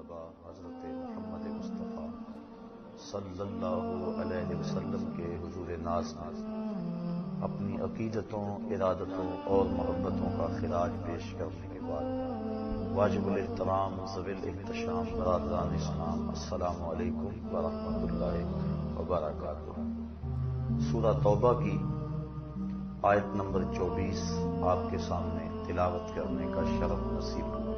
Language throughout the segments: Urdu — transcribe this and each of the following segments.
مجتبی حضرت محمد مصطفیٰ صلی اللہ علیہ وسلم کے حضور ناز اپنی عقیدتوں، ارادتوں اور محبتوں کا خراج پیش کرنے کے بعد واجب الاحترام ذوی الاحتشام برادران اسلام، السلام علیکم ورحمۃ اللہ وبرکاتہ۔ سورہ توبہ کی آیت نمبر 24 آپ کے سامنے تلاوت کرنے کا شرف نصیب ہوا،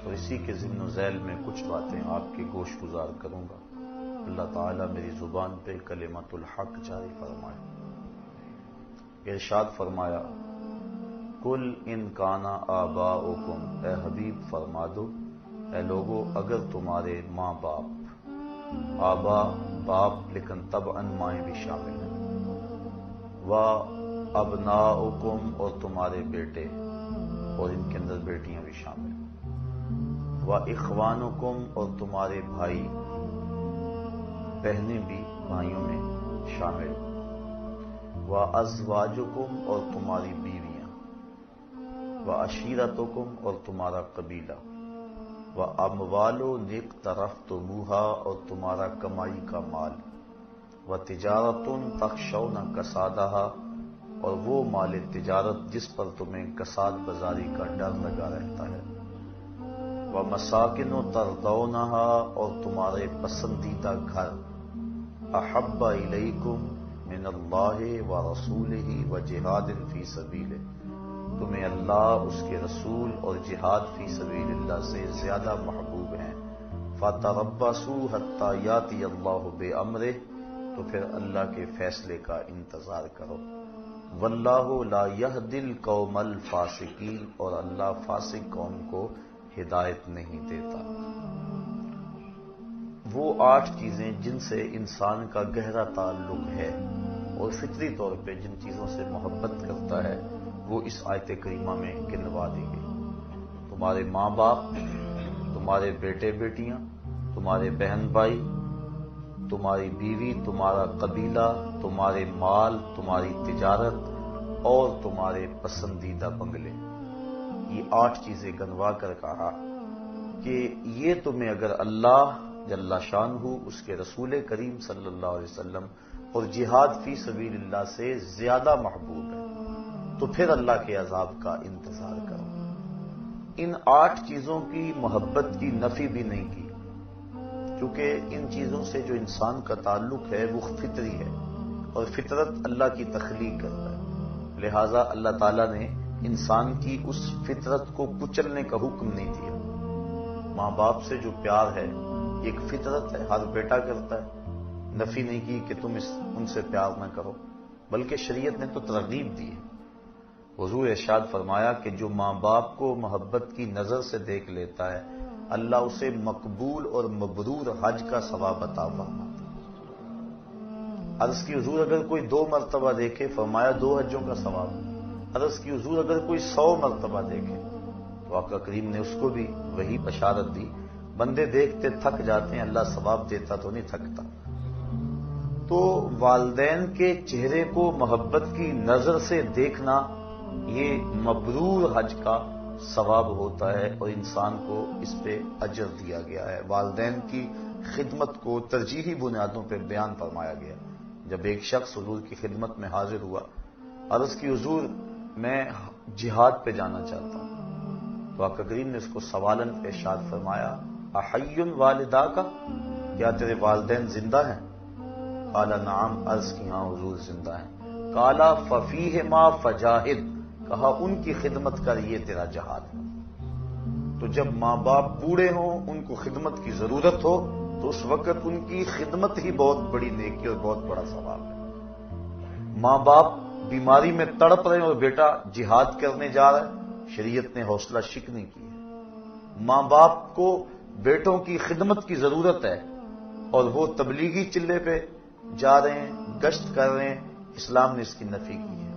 اور اسی کے ضمن و ذیل میں کچھ باتیں آپ کے گوش گزار کروں گا۔ اللہ تعالیٰ میری زبان پہ کلمت الحق جاری فرمائے۔ ارشاد فرمایا، کل ان کانا آباؤکم، اے حبیب فرما دو، اے لوگو اگر تمہارے ماں باپ، آبا باپ لیکن طبعاً مائیں بھی شامل ہیں، و ابناؤکم اور تمہارے بیٹے، اور ان کے اندر بیٹیاں بھی شامل ہیں، و اخوانکم اور تمہارے بھائی بہنیں بھی بھائیوں میں شامل، و ازواجکم اور تمہاری بیویاں، و عشیرتکم اور تمہارا قبیلہ، و اموال اقترفتموہا اور تمہارا کمائی کا مال، و تجارت تخشون کسادہا اور وہ مال تجارت جس پر تمہیں کساد بازاری کا ڈر لگا رہتا ہے، و مساکن ترضونہا اور تمہارے پسندیدہ گھر، احب الیکم من اللہ و رسولہ و جہاد فی سبیلہ، تمہیں اللہ، اس کے رسول اور جہاد فی سبیل اللہ سے زیادہ محبوب ہیں، فتربصوا حتی یاتی اللہ بامرہ، تو پھر اللہ کے فیصلے کا انتظار کرو، واللہ لا یہدی القوم الفاسقین، اور اللہ فاسق قوم کو ہدایت نہیں دیتا۔ وہ 8 چیزیں جن سے انسان کا گہرا تعلق ہے اور فطری طور پہ جن چیزوں سے محبت کرتا ہے، وہ اس آیت کریمہ میں گنوا دی گئی۔ تمہارے ماں باپ، تمہارے بیٹے بیٹیاں، تمہارے بہن بھائی، تمہاری بیوی، تمہارا قبیلہ، تمہارے مال، تمہاری تجارت اور تمہارے پسندیدہ بنگلے، یہ 8 چیزیں گنوا کر کہا کہ یہ تمہیں اگر اللہ جل شانہ، اس کے رسول کریم صلی اللہ علیہ وسلم اور جہاد فی سبیل اللہ سے زیادہ محبوب ہے تو پھر اللہ کے عذاب کا انتظار کرو۔ ان 8 چیزوں کی محبت کی نفی بھی نہیں کی، کیونکہ ان چیزوں سے جو انسان کا تعلق ہے وہ فطری ہے، اور فطرت اللہ کی تخلیق کرتا ہے، لہذا اللہ تعالیٰ نے انسان کی اس فطرت کو کچلنے کا حکم نہیں دیا۔ ماں باپ سے جو پیار ہے ایک فطرت ہے، ہر بیٹا کرتا ہے، نفی نہیں کی کہ تم ان سے پیار نہ کرو، بلکہ شریعت نے تو ترغیب دی ہے۔ حضور ارشاد فرمایا کہ جو ماں باپ کو محبت کی نظر سے دیکھ لیتا ہے، اللہ اسے مقبول اور مبرور حج کا ثواب عطا فرماتا ہے۔ عرض کی حضور اگر کوئی 2 مرتبہ دیکھے، فرمایا 2 حجوں کا ثواب۔ عرض کی حضور اگر کوئی 100 مرتبہ دیکھے، تو آقا کریم نے اس کو بھی وہی بشارت دی، بندے دیکھتے تھک جاتے ہیں، اللہ ثواب دیتا تو نہیں تھکتا۔ تو والدین کے چہرے کو محبت کی نظر سے دیکھنا یہ مبرور حج کا ثواب ہوتا ہے، اور انسان کو اس پہ اجر دیا گیا ہے۔ والدین کی خدمت کو ترجیحی بنیادوں پہ بیان فرمایا گیا۔ جب ایک شخص حضور کی خدمت میں حاضر ہوا، عرض کی حضور میں جہاد پہ جانا چاہتا ہوں، تو آقا کریم نے اس کو سوالن ارشاد فرمایا، احی والدا کا، کیا تیرے والدین زندہ ہیں؟ قال نعم، عرض کی ہاں حضور زندہ ہیں۔ قال ففیہما فجاہد، کہا ان کی خدمت کر، یہ تیرا جہاد ہے۔ تو جب ماں باپ بوڑھے ہوں، ان کو خدمت کی ضرورت ہو، تو اس وقت ان کی خدمت ہی بہت بڑی نیکی اور بہت بڑا ثواب ہے۔ ماں باپ بیماری میں تڑپ رہے ہیں اور بیٹا جہاد کرنے جا رہا ہے، شریعت نے حوصلہ شکنی کی ہے۔ ماں باپ کو بیٹوں کی خدمت کی ضرورت ہے اور وہ تبلیغی چلے پہ جا رہے ہیں، گشت کر رہے ہیں، اسلام نے اس کی نفی کی ہے۔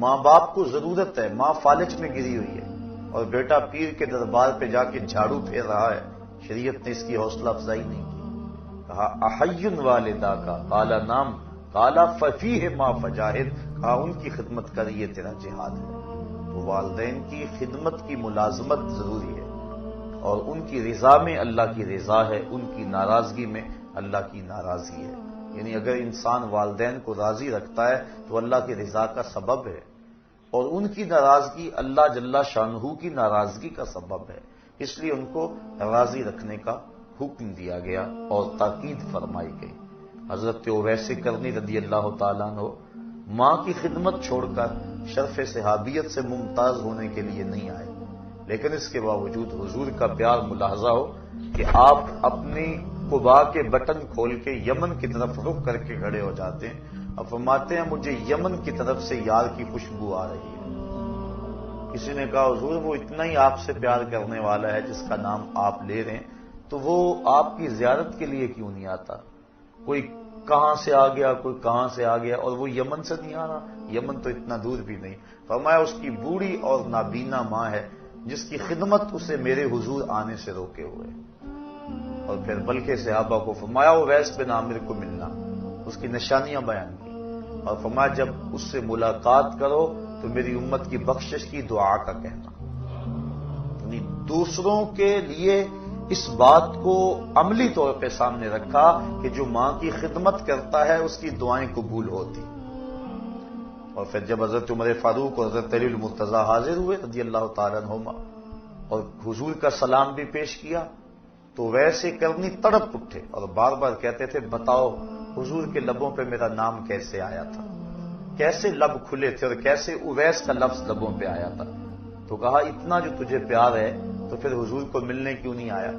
ماں باپ کو ضرورت ہے، ماں فالج میں گری ہوئی ہے اور بیٹا پیر کے دربار پہ جا کے جھاڑو پھیر رہا ہے، شریعت نے اس کی حوصلہ افزائی نہیں کی۔ کہا احی والدا کا، قال نعم، قال ففیہما فجاہد، کہا ان کی خدمت کر، یہ تیرا جہاد ہے۔ تو والدین کی خدمت کی ملازمت ضروری ہے، اور ان کی رضا میں اللہ کی رضا ہے، ان کی ناراضگی میں اللہ کی ناراضگی ہے۔ یعنی اگر انسان والدین کو راضی رکھتا ہے تو اللہ کی رضا کا سبب ہے، اور ان کی ناراضگی اللہ جل شانہ کی ناراضگی کا سبب ہے، اس لیے ان کو راضی رکھنے کا حکم دیا گیا اور تاکید فرمائی گئی۔ حضرت اویس کرنی رضی اللہ تعالیٰ عنہ ماں کی خدمت چھوڑ کر شرف صحابیت سے ممتاز ہونے کے لیے نہیں آئے، لیکن اس کے باوجود حضور کا پیار ملاحظہ ہو کہ آپ اپنی قباء کے بٹن کھول کے یمن کی طرف رخ کر کے کھڑے ہو جاتے ہیں اور فرماتے ہیں مجھے یمن کی طرف سے یار کی خوشبو آ رہی ہے۔ کسی نے کہا حضور وہ اتنا ہی آپ سے پیار کرنے والا ہے جس کا نام آپ لے رہے ہیں، تو وہ آپ کی زیارت کے لیے کیوں نہیں آتا؟ کوئی کہاں سے آ گیا، کوئی کہاں سے آ گیا، اور وہ یمن سے نہیں آ رہا، یمن تو اتنا دور بھی نہیں۔ فرمایا اس کی بوڑھی اور نابینا ماں ہے جس کی خدمت اسے میرے حضور آنے سے روکے ہوئے۔ اور پھر بلکہ صحابہ کو فرمایا اویس بن عامر کو ملنا، اس کی نشانیاں بیان کی، اور فرمایا جب اس سے ملاقات کرو تو میری امت کی بخشش کی دعا کا کہنا۔ یعنی دوسروں کے لیے اس بات کو عملی طور پہ سامنے رکھا کہ جو ماں کی خدمت کرتا ہے اس کی دعائیں قبول ہوتی۔ اور پھر جب حضرت عمر فاروق اور حضرت علی المرتضیٰ حاضر ہوئے رضی اللہ تعالیٰ عنہما اور حضور کا سلام بھی پیش کیا تو ویسے کرنی تڑپ اٹھے اور بار بار کہتے تھے بتاؤ حضور کے لبوں پہ میرا نام کیسے آیا تھا، کیسے لب کھلے تھے اور کیسے اویس کا لفظ لبوں پہ آیا تھا؟ تو کہا اتنا جو تجھے پیار ہے تو پھر حضور کو ملنے کیوں نہیں آیا،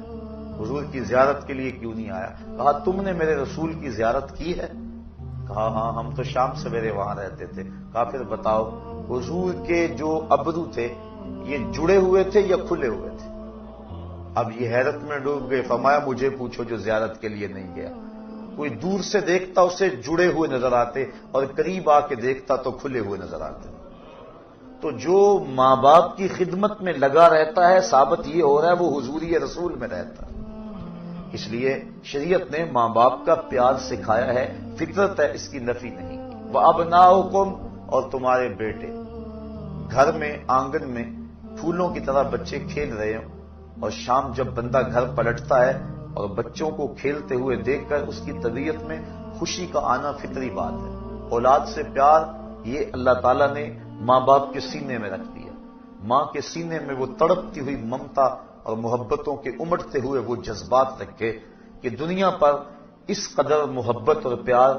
حضور کی زیارت کے لیے کیوں نہیں آیا؟ کہا تم نے میرے رسول کی زیارت کی ہے؟ کہا ہاں ہم تو شام سویرے وہاں رہتے تھے۔ کہا پھر بتاؤ حضور کے جو ابرو تھے یہ جڑے ہوئے تھے یا کھلے ہوئے تھے؟ اب یہ حیرت میں ڈوب گئے۔ فرمایا مجھے پوچھو جو زیارت کے لیے نہیں گیا، کوئی دور سے دیکھتا اسے جڑے ہوئے نظر آتے اور قریب آ کے دیکھتا تو کھلے ہوئے نظر آتے۔ تو جو ماں باپ کی خدمت میں لگا رہتا ہے ثابت یہ ہو رہا ہے وہ حضوری رسول میں رہتا ہے۔ اس لیے شریعت نے ماں باپ کا پیار سکھایا ہے، فطرت ہے، اس کی نفی نہیں۔ وَأَبْنَاؤُكُمْ اور تمہارے بیٹے، گھر میں آنگن میں پھولوں کی طرح بچے کھیل رہے ہوں اور شام جب بندہ گھر پلٹتا ہے اور بچوں کو کھیلتے ہوئے دیکھ کر اس کی طبیعت میں خوشی کا آنا فطری بات ہے۔ اولاد سے پیار یہ اللہ تعالیٰ نے ماں باپ کے سینے میں رکھ دیا۔ ماں کے سینے میں وہ تڑپتی ہوئی ممتا اور محبتوں کے امٹتے ہوئے وہ جذبات رکھے کہ دنیا پر اس قدر محبت اور پیار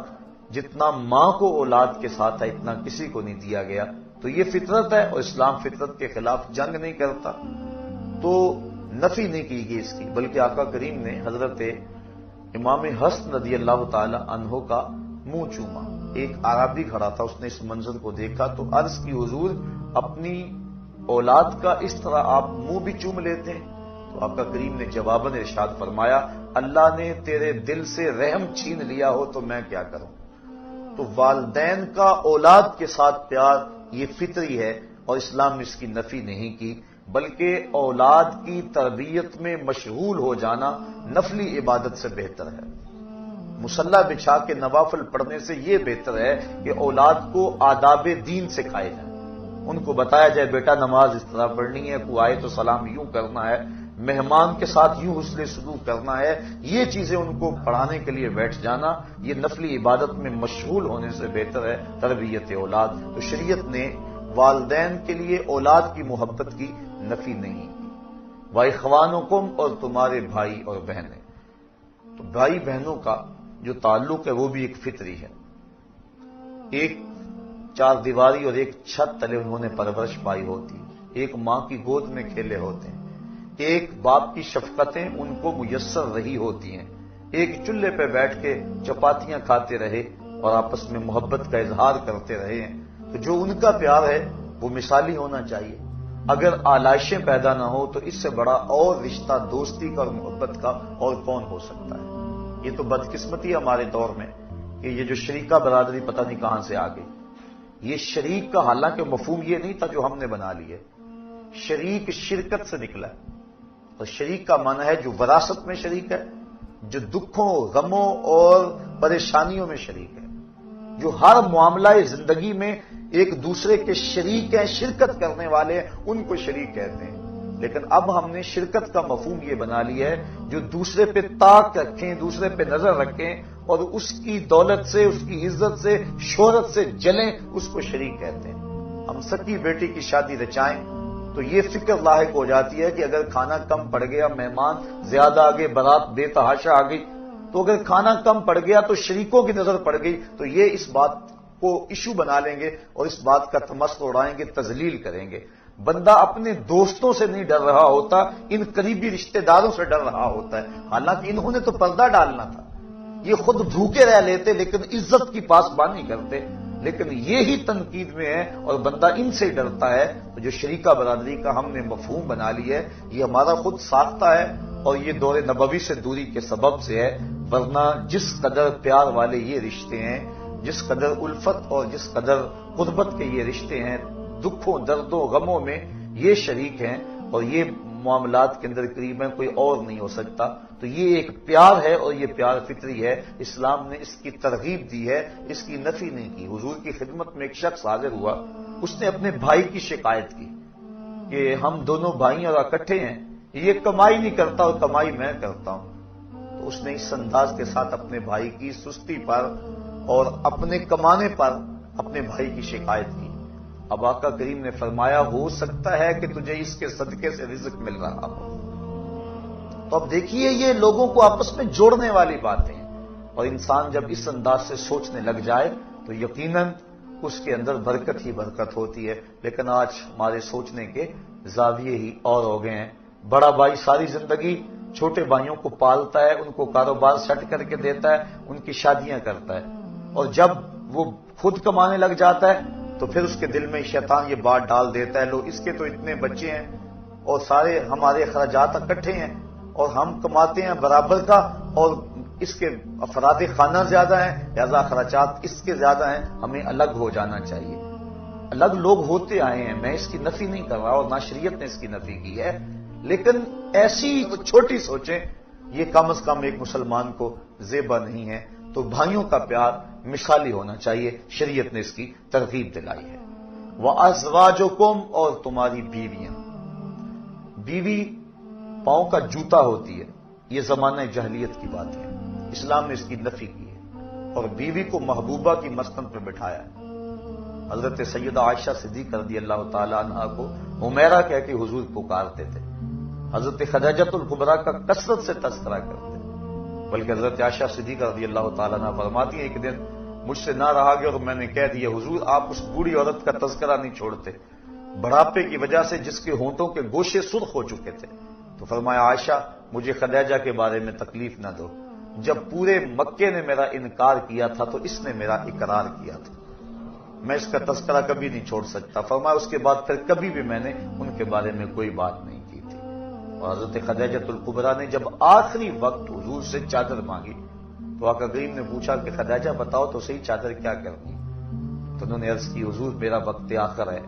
جتنا ماں کو اولاد کے ساتھ ہے اتنا کسی کو نہیں دیا گیا۔ تو یہ فطرت ہے اور اسلام فطرت کے خلاف جنگ نہیں کرتا، تو نفی نہیں کی گئی اس کی، بلکہ آقا کریم نے حضرت امام حسن رضی اللہ تعالی عنہ کا منہ چوما۔ ایک عربی کھڑا تھا، اس نے اس منظر کو دیکھا تو عرض کی حضور اپنی اولاد کا اس طرح آپ منہ بھی چوم لیتے ہیں؟ تو آقا کریم نے جواباً ارشاد فرمایا اللہ نے تیرے دل سے رحم چھین لیا ہو تو میں کیا کروں۔ تو والدین کا اولاد کے ساتھ پیار یہ فطری ہے اور اسلام نے اس کی نفی نہیں کی، بلکہ اولاد کی تربیت میں مشغول ہو جانا نفلی عبادت سے بہتر ہے۔ مصلی بچھا کے نوافل پڑھنے سے یہ بہتر ہے کہ اولاد کو آداب دین سکھائے جائیں، ان کو بتایا جائے بیٹا نماز اس طرح پڑھنی ہے، کوئی آئے تو سلام یوں کرنا ہے، مہمان کے ساتھ یوں حسن سلوک کرنا ہے، یہ چیزیں ان کو پڑھانے کے لیے بیٹھ جانا یہ نفلی عبادت میں مشغول ہونے سے بہتر ہے تربیت اولاد۔ تو شریعت نے والدین کے لیے اولاد کی محبت کی نفی نہیں کی۔ وَإِخْوَانُكُمْ اور تمہارے بھائی اور بہنیں، تو بھائی بہنوں کا جو تعلق ہے وہ بھی ایک فطری ہے۔ ایک چار دیواری اور ایک چھت تلے انہوں نے پرورش پائی ہوتی ہے، ایک ماں کی گود میں کھیلے ہوتے ہیں، ایک باپ کی شفقتیں ان کو میسر رہی ہوتی ہیں، ایک چولہے پہ بیٹھ کے چپاتیاں کھاتے رہے اور آپس میں محبت کا اظہار کرتے رہے ہیں۔ تو جو ان کا پیار ہے وہ مثالی ہونا چاہیے۔ اگر آلائشیں پیدا نہ ہو تو اس سے بڑا اور رشتہ دوستی کا اور محبت کا اور کون ہو سکتا ہے؟ یہ تو بدقسمتی ہمارے دور میں کہ یہ جو شریکہ برادری پتہ نہیں کہاں سے آ گئی۔ یہ شریک کا حالانکہ مفہوم یہ نہیں تھا جو ہم نے بنا لی ہے، شریک شرکت سے نکلا ہے، اور شریک کا معنی ہے جو وراثت میں شریک ہے، جو دکھوں غموں اور پریشانیوں میں شریک ہے، جو ہر معاملہ زندگی میں ایک دوسرے کے شریک ہیں، شرکت کرنے والے ہیں، ان کو شریک کہتے ہیں۔ لیکن اب ہم نے شرکت کا مفہوم یہ بنا لیا ہے جو دوسرے پہ طاق رکھیں، دوسرے پہ نظر رکھیں اور اس کی دولت سے، اس کی عزت سے، شہرت سے جلیں، اس کو شریک کہتے ہیں۔ ہم سکی بیٹی کی شادی رچائیں تو یہ فکر لاحق ہو جاتی ہے کہ اگر کھانا کم پڑ گیا، مہمان زیادہ آ گئے، بارات بے تحاشا آ گئی، تو اگر کھانا کم پڑ گیا تو شریکوں کی نظر پڑ گئی تو یہ اس بات کو ایشو بنا لیں گے اور اس بات کا تمسخر اڑائیں گے، تذلیل کریں گے۔ بندہ اپنے دوستوں سے نہیں ڈر رہا ہوتا، ان قریبی رشتہ داروں سے ڈر رہا ہوتا ہے، حالانکہ انہوں نے تو پردہ ڈالنا تھا، یہ خود بھوکے رہ لیتے لیکن عزت کی پاسبانی کرتے، لیکن یہی تنقید میں ہے اور بندہ ان سے ڈرتا ہے۔ تو جو شریکہ برادری کا ہم نے مفہوم بنا لیا ہے یہ ہمارا خود ساختہ ہے اور یہ دور نبوی سے دوری کے سبب سے ہے، ورنہ جس قدر پیار والے یہ رشتے ہیں، جس قدر الفت اور جس قدر قربت کے یہ رشتے ہیں، دکھوں دردوں غموں میں یہ شریک ہیں اور یہ معاملات کے اندر قریب ہیں، کوئی اور نہیں ہو سکتا۔ تو یہ ایک پیار ہے اور یہ پیار فطری ہے، اسلام نے اس کی ترغیب دی ہے، اس کی نفی نہیں کی۔ حضور کی خدمت میں ایک شخص حاضر ہوا، اس نے اپنے بھائی کی شکایت کی کہ ہم دونوں بھائی اور اکٹھے ہیں، یہ کمائی نہیں کرتا اور کمائی میں کرتا ہوں۔ تو اس نے اس انداز کے ساتھ اپنے بھائی کی سستی پر اور اپنے کمانے پر اپنے بھائی کی شکایت کی۔ اب آقا کریم نے فرمایا ہو سکتا ہے کہ تجھے اس کے صدقے سے رزق مل رہا ہو۔ تو اب دیکھیے یہ لوگوں کو آپس میں جوڑنے والی باتیں ہیں، اور انسان جب اس انداز سے سوچنے لگ جائے تو یقیناً اس کے اندر برکت ہی برکت ہوتی ہے۔ لیکن آج ہمارے سوچنے کے زاویے ہی اور ہو گئے ہیں۔ بڑا بھائی ساری زندگی چھوٹے بھائیوں کو پالتا ہے، ان کو کاروبار سیٹ کر کے دیتا ہے، ان کی شادیاں کرتا ہے، اور جب وہ خود کمانے لگ جاتا ہے تو پھر اس کے دل میں شیطان یہ بات ڈال دیتا ہے، لو اس کے تو اتنے بچے ہیں اور سارے ہمارے اخراجات اکٹھے ہیں اور ہم کماتے ہیں برابر کا اور اس کے افراد خانہ زیادہ ہیں، لہذا اخراجات اس کے زیادہ ہیں، ہمیں الگ ہو جانا چاہیے۔ الگ لوگ ہوتے آئے ہیں، میں اس کی نفی نہیں کر رہا اور نہ شریعت نے اس کی نفی کی ہے، لیکن ایسی چھوٹی سوچیں یہ کم از کم ایک مسلمان کو زیبا نہیں ہے۔ تو بھائیوں کا پیار مثالی ہونا چاہیے، شریعت نے اس کی ترغیب دلائی ہے۔ وَأَزْوَاجُكُمْ، اور تمہاری بیویاں۔ بیوی پاؤں کا جوتا ہوتی ہے، یہ زمانہ جاہلیت کی بات ہے، اسلام نے اس کی نفی کی ہے اور بیوی کو محبوبہ کی مسند پہ بٹھایا ہے۔ حضرت سیدہ عائشہ صدیقہ رضی اللہ تعالی عنہا کو حمیرہ کہہ کے حضور پکارتے تھے، حضرت خدیجہ الکبریٰ کا کثرت سے تذکرہ کرتے، بلکہ حضرت عائشہ صدیقہ رضی اللہ تعالیٰ عنہ فرماتی ہیں ایک دن مجھ سے نہ رہا گیا اور میں نے کہہ دیا حضور آپ اس بوڑھی عورت کا تذکرہ نہیں چھوڑتے، بڑھاپے کی وجہ سے جس کے ہونٹوں کے گوشے سرخ ہو چکے تھے۔ تو فرمایا عائشہ مجھے خدیجہ کے بارے میں تکلیف نہ دو، جب پورے مکے نے میرا انکار کیا تھا تو اس نے میرا اقرار کیا تھا، میں اس کا تذکرہ کبھی نہیں چھوڑ سکتا۔ فرمایا اس کے بعد پھر کبھی بھی میں نے ان کے بارے میں کوئی بات نہیں کی تھی۔ اور حضرت خدیجہ الکبریٰ نے جب آخری وقت حضور سے چادر مانگی تو آقا کریم نے پوچھا کہ خدیجہ بتاؤ تو صحیح چادر کیا کرنی؟ تو انہوں نے عرض کی حضور میرا وقت آخر ہے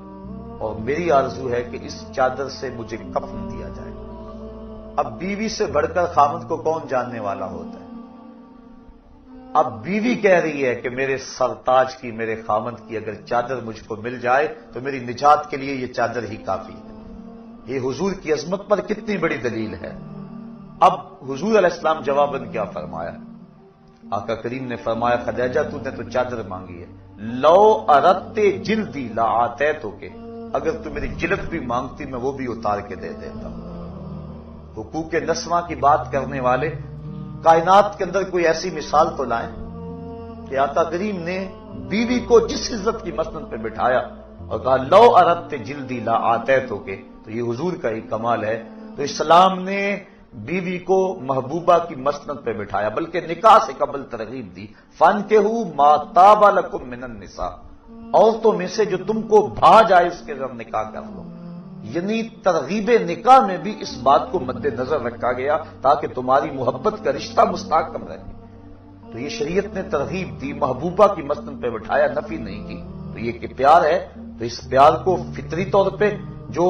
اور میری آرزو ہے کہ اس چادر سے مجھے کفن دیا جائے۔ اب بیوی سے بڑھ کر خامد کو کون جاننے والا ہوتا ہے؟ اب بیوی کہہ رہی ہے کہ میرے سرتاج کی، میرے خامد کی اگر چادر مجھ کو مل جائے تو میری نجات کے لیے یہ چادر ہی کافی ہے۔ یہ حضور کی عظمت پر کتنی بڑی دلیل ہے۔ اب حضور علیہ السلام جواباً کیا فرمایا؟ آقا کریم نے فرمایا خدیجہ تو نے تو چادر مانگی ہے، لو اردت جلدی لآتیتک، اگر تو میری جلد بھی مانگتی میں وہ بھی اتار کے دے دیتا ہوں۔ حقوق نسواں کی بات کرنے والے کائنات کے اندر کوئی ایسی مثال تو لائیں کہ آقا کریم نے بیوی کو جس عزت کی مسند پہ بٹھایا اور کہا لو اردت جلدی لآتیتک، تو یہ حضور کا ہی کمال ہے۔ تو اسلام نے بیوی کو محبوبہ کی مسند پہ بٹھایا، بلکہ نکاح سے قبل ترغیب دی، فانکحوا ما طاب لکم من النساء، عورتوں میں سے جو تم کو بھا جائے اس کے ساتھ نکاح کر لو۔ یعنی ترغیب نکاح میں بھی اس بات کو مد نظر رکھا گیا تاکہ تمہاری محبت کا رشتہ مستحکم رہے۔ تو یہ شریعت نے ترغیب دی، محبوبہ کی مسند پہ بٹھایا، نفی نہیں کی۔ تو یہ کہ پیار ہے تو اس پیار کو فطری طور پہ جو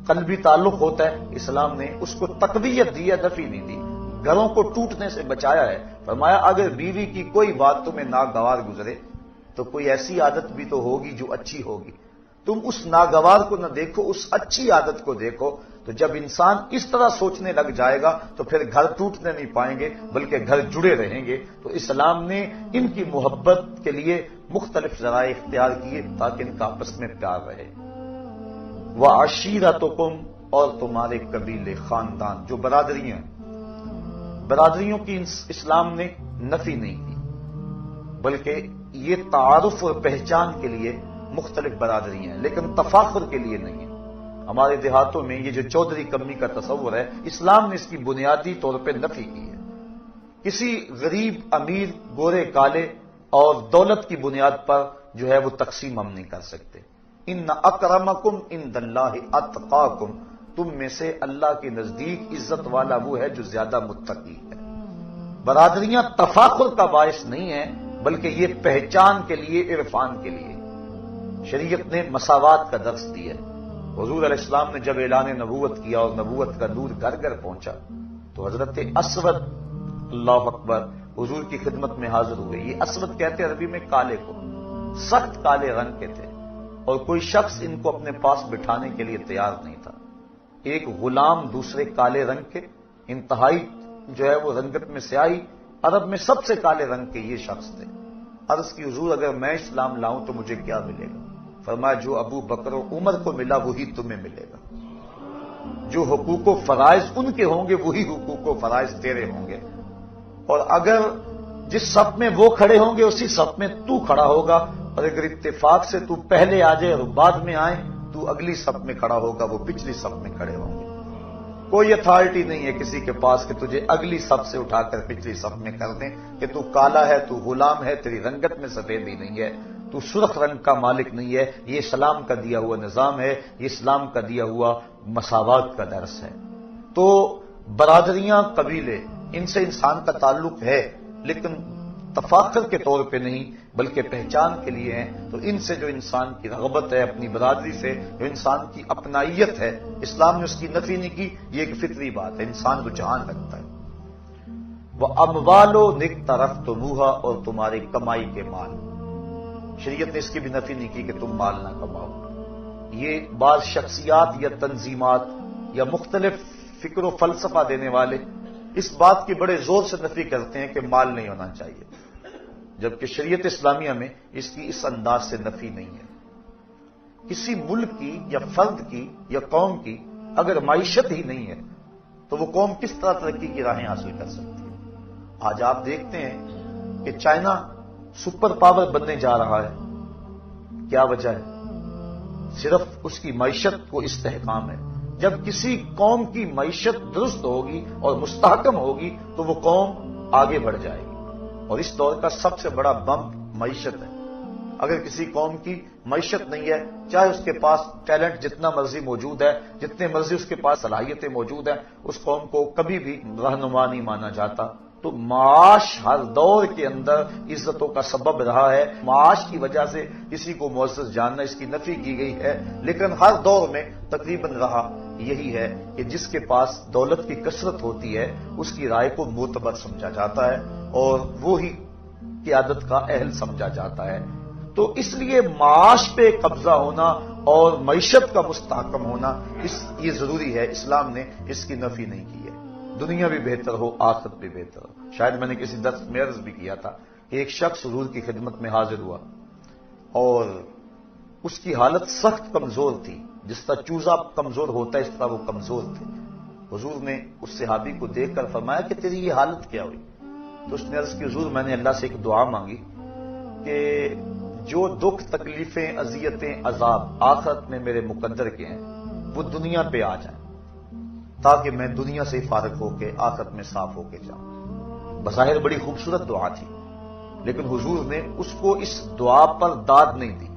قلبی تعلق ہوتا ہے اسلام نے اس کو تقویت دی ہے، نفی نہیں دی، گھروں کو ٹوٹنے سے بچایا ہے۔ فرمایا اگر بیوی کی کوئی بات تمہیں ناگوار گزرے تو کوئی ایسی عادت بھی تو ہوگی جو اچھی ہوگی، تم اس ناگوار کو نہ دیکھو، اس اچھی عادت کو دیکھو۔ تو تو جب انسان اس طرح سوچنے لگ جائے گا تو پھر گھر ٹوٹنے نہیں پائیں گے بلکہ گھر جڑے رہیں گے. تو اسلام نے ان کی محبت کے لیے مختلف ذرائع اختیار کیے تاکہ ان کا آپس میں پیار رہے. وَعَشِيرَتُكُمْ اور تمہارے قبیلے خاندان جو برادریاں ہیں، برادریوں کی اسلام نے نفی نہیں کی بلکہ یہ تعارف اور پہچان کے لیے مختلف برادریاں ہیں لیکن تفاخر کے لیے نہیں ہے. ہمارے دیہاتوں میں یہ جو چودھری کمی کا تصور ہے، اسلام نے اس کی بنیادی طور پہ نفی کی ہے. کسی غریب امیر گورے کالے اور دولت کی بنیاد پر جو ہے وہ تقسیم ہم نہیں کر سکتے. ان اکرمکم عند اللہ اتقاکم، تم میں سے اللہ کے نزدیک عزت والا وہ ہے جو زیادہ متقی ہے. برادریاں تفاخر کا باعث نہیں ہیں بلکہ یہ پہچان کے لیے، عرفان کے لیے. شریعت نے مساوات کا درس دیا ہے. حضور علیہ السلام نے جب اعلان نبوت کیا اور نبوت کا نور گھر گھر پہنچا تو حضرت اسود، اللہ اکبر، حضور کی خدمت میں حاضر ہوئے. یہ اسود کہتے عربی میں کالے کو، سخت کالے رنگ کے تھے اور کوئی شخص ان کو اپنے پاس بٹھانے کے لیے تیار نہیں تھا. ایک غلام دوسرے کالے رنگ کے، انتہائی جو ہے وہ رنگت میں سیاہی، عرب میں سب سے کالے رنگ کے یہ شخص تھے. عرض کی حضور اگر میں اسلام لاؤں تو مجھے کیا ملے گا؟ فرمایا جو ابو بکر و عمر کو ملا وہی تمہیں ملے گا. جو حقوق و فرائض ان کے ہوں گے وہی حقوق و فرائض تیرے ہوں گے. اور اگر جس صف میں وہ کھڑے ہوں گے اسی صف میں تو کھڑا ہوگا، اور اگر اتفاق سے تو پہلے آ جائے اور بعد میں آئے تو اگلی صف میں کھڑا ہوگا، وہ پچھلی صف میں کھڑے ہوں گے. کوئی اتھارٹی نہیں ہے کسی کے پاس کہ تجھے اگلی صف سے اٹھا کر پچھلی صف میں کر دیں کہ تو کالا ہے، تو غلام ہے، تیری رنگت میں سفیدی نہیں ہے، تو سرخ رنگ کا مالک نہیں ہے. یہ اسلام کا دیا ہوا نظام ہے، یہ اسلام کا دیا ہوا مساوات کا درس ہے. تو برادریاں، قبیلے، ان سے انسان کا تعلق ہے لیکن تفاخر کے طور پہ نہیں بلکہ پہچان کے لیے ہیں. تو ان سے جو انسان کی رغبت ہے، اپنی برادری سے جو انسان کی اپنائیت ہے، اسلام نے اس کی نفی نہیں کی. یہ ایک فطری بات ہے، انسان رجحان رکھتا ہے. وَأَمْوَالُ اقْتَرَفْتُمُوهَا اور تمہاری کمائی کے مال. شریعت نے اس کی بھی نفی نہیں کی کہ تم مال نہ کماؤ. یہ بعض شخصیات یا تنظیمات یا مختلف فکر و فلسفہ دینے والے اس بات کی بڑے زور سے نفی کرتے ہیں کہ مال نہیں ہونا چاہیے، جبکہ شریعت اسلامیہ میں اس کی اس انداز سے نفی نہیں ہے. کسی ملک کی یا فرد کی یا قوم کی اگر معیشت ہی نہیں ہے تو وہ قوم کس طرح ترقی کی راہیں حاصل کر سکتی ہے؟ آج آپ دیکھتے ہیں کہ چائنا سپر پاور بننے جا رہا ہے. کیا وجہ ہے؟ صرف اس کی معیشت کو استحکام ہے. جب کسی قوم کی معیشت درست ہوگی اور مستحکم ہوگی تو وہ قوم آگے بڑھ جائے گی. اور اس دور کا سب سے بڑا بم معیشت ہے. اگر کسی قوم کی معیشت نہیں ہے، چاہے اس کے پاس ٹیلنٹ جتنا مرضی موجود ہے، جتنے مرضی اس کے پاس صلاحیتیں موجود ہیں، اس قوم کو کبھی بھی رہنما نہیں مانا جاتا. تو معاش ہر دور کے اندر عزتوں کا سبب رہا ہے. معاش کی وجہ سے کسی کو معزز جاننا، اس کی نفی کی گئی ہے، لیکن ہر دور میں تقریباً رہا یہی ہے کہ جس کے پاس دولت کی کثرت ہوتی ہے اس کی رائے کو معتبر سمجھا جاتا ہے اور وہی قیادت کا اہل سمجھا جاتا ہے. تو اس لیے معاش پہ قبضہ ہونا اور معیشت کا مستحکم ہونا یہ ضروری ہے. اسلام نے اس کی نفی نہیں کی ہے. دنیا بھی بہتر ہو، آخرت بھی بہتر ہو. شاید میں نے کسی درس میں عرض بھی کیا تھا کہ ایک شخص حضور کی خدمت میں حاضر ہوا اور اس کی حالت سخت کمزور تھی. جس طرح چوزا کمزور ہوتا ہے اس طرح وہ کمزور تھے. حضور نے اس صحابی کو دیکھ کر فرمایا کہ تیری یہ حالت کیا ہوئی؟ تو اس نے عرض کی حضور میں نے اللہ سے ایک دعا مانگی کہ جو دکھ، تکلیفیں، اذیتیں، عذاب آخرت میں میرے مقدر کے ہیں وہ دنیا پہ آ جائیں تاکہ میں دنیا سے فارغ ہو کے آخرت میں صاف ہو کے جاؤں. بظاہر بڑی خوبصورت دعا تھی لیکن حضور نے اس کو اس دعا پر داد نہیں دی.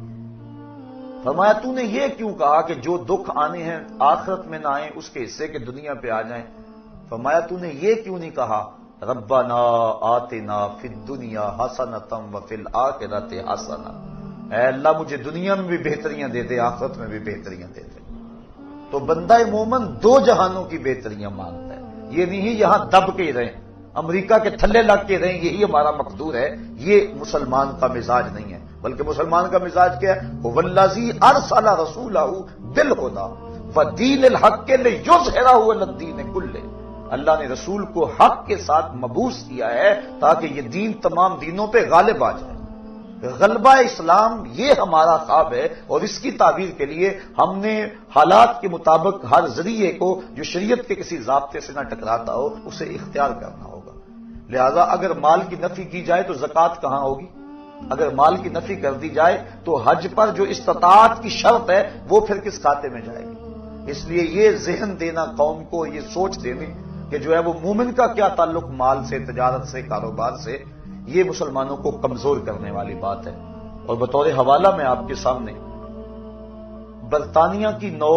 فرمایا تو نے یہ کیوں کہا کہ جو دکھ آنے ہیں آخرت میں نہ آئیں اس کے حصے کے دنیا پہ آ جائیں؟ فرمایا تو نے یہ کیوں نہیں کہا ربنا آتنا فی الدنیا حسنۃ وفی الآخرۃ حسنہ، اے اللہ مجھے دنیا میں بھی بہتریاں دے دے، آخرت میں بھی بہتریاں دے دے. تو بندہ مومن دو جہانوں کی بہتریاں مانگتا ہے. یہ نہیں یہاں دب کے ہی رہیں، امریکہ کے تھلے لگ کے رہیں یہی ہمارا مقدور ہے. یہ مسلمان کا مزاج نہیں ہے، بلکہ مسلمان کا مزاج کیا ہے؟ والذی ارسل رسولہ بالہدی، وَدِينِ الْحَقِّ لِيُظْهِرَهُ عَلَى الدِّينِ كُلِّهِ، اللہ نے رسول کو حق کے ساتھ مبعوث کیا ہے تاکہ یہ دین تمام دینوں پہ غالب آ جائے۔ غلبہ اسلام یہ ہمارا خواب ہے، اور اس کی تعبیر کے لیے ہم نے حالات کے مطابق ہر ذریعے کو جو شریعت کے کسی ضابطے سے نہ ٹکراتا ہو اسے اختیار کرنا ہوگا۔ لہذا اگر مال کی نفی کی جائے تو زکوٰۃ کہاں ہوگی؟ اگر مال کی نفی کر دی جائے تو حج پر جو استطاعت کی شرط ہے وہ پھر کس کھاتے میں جائے گی؟ اس لیے یہ ذہن دینا قوم کو، یہ سوچ دینی کہ جو ہے وہ مومن کا کیا تعلق مال سے، تجارت سے، کاروبار سے، یہ مسلمانوں کو کمزور کرنے والی بات ہے۔ اور بطور حوالہ میں آپ کے سامنے برطانیہ کی نو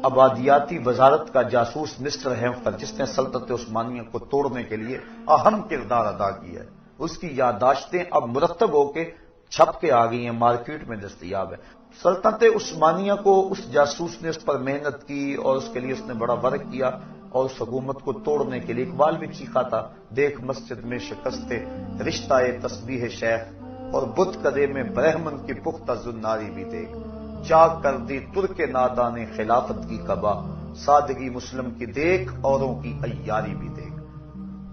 آبادیاتی وزارت کا جاسوس مسٹر ہیمفر، جس نے سلطنت عثمانیہ کو توڑنے کے لیے اہم کردار ادا کیا ہے، اس کی یادداشتیں اب مرتب ہو کے چھپ کے آ گئی ہیں، مارکیٹ میں دستیاب ہے۔ سلطنت عثمانیہ کو اس جاسوس نے اس پر محنت کی اور اس کے لیے اس نے بڑا ورک کیا، اور اس حکومت کو توڑنے کے لیے اقبال بھی چیخا تھا، دیکھ مسجد میں شکستے رشتہ تسبیح شیخ، اور بت کدے میں برہمن کی پختہ زناری بھی دیکھ، چاک کر دی ترک نادان خلافت کی قبا، سادگی مسلم کی دیکھ اوروں کی عیاری بھی دیکھ۔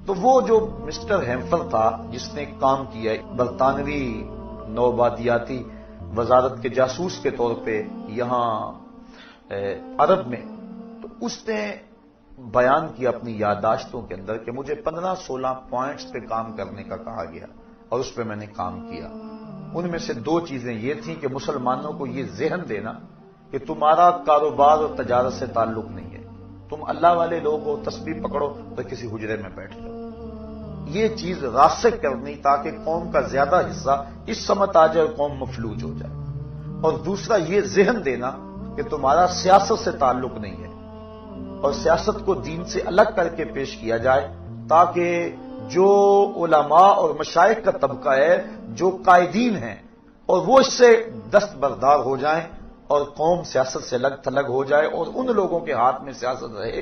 تو وہ جو مسٹر ہیمفر تھا جس نے کام کیا برطانوی نوآبادیاتی وزارت کے جاسوس کے طور پہ یہاں عرب میں، تو اس نے بیان کیا اپنی یادداشتوں کے اندر کہ مجھے 15-16 پوائنٹس پہ کام کرنے کا کہا گیا اور اس پہ میں نے کام کیا۔ ان میں سے 2 چیزیں یہ تھیں کہ مسلمانوں کو یہ ذہن دینا کہ تمہارا کاروبار اور تجارت سے تعلق نہیں ہے، تم اللہ والے لوگ ہو، تسبیح پکڑو تو کسی حجرے میں بیٹھ جاؤ۔ یہ چیز راسخ کرنی تاکہ قوم کا زیادہ حصہ اس سمت آ جائے اور قوم مفلوج ہو جائے۔ اور دوسرا یہ ذہن دینا کہ تمہارا سیاست سے تعلق نہیں ہے، اور سیاست کو دین سے الگ کر کے پیش کیا جائے تاکہ جو علماء اور مشائخ کا طبقہ ہے، جو قائدین ہیں، اور وہ اس سے دستبردار ہو جائیں اور قوم سیاست سے الگ تھلگ ہو جائے، اور ان لوگوں کے ہاتھ میں سیاست رہے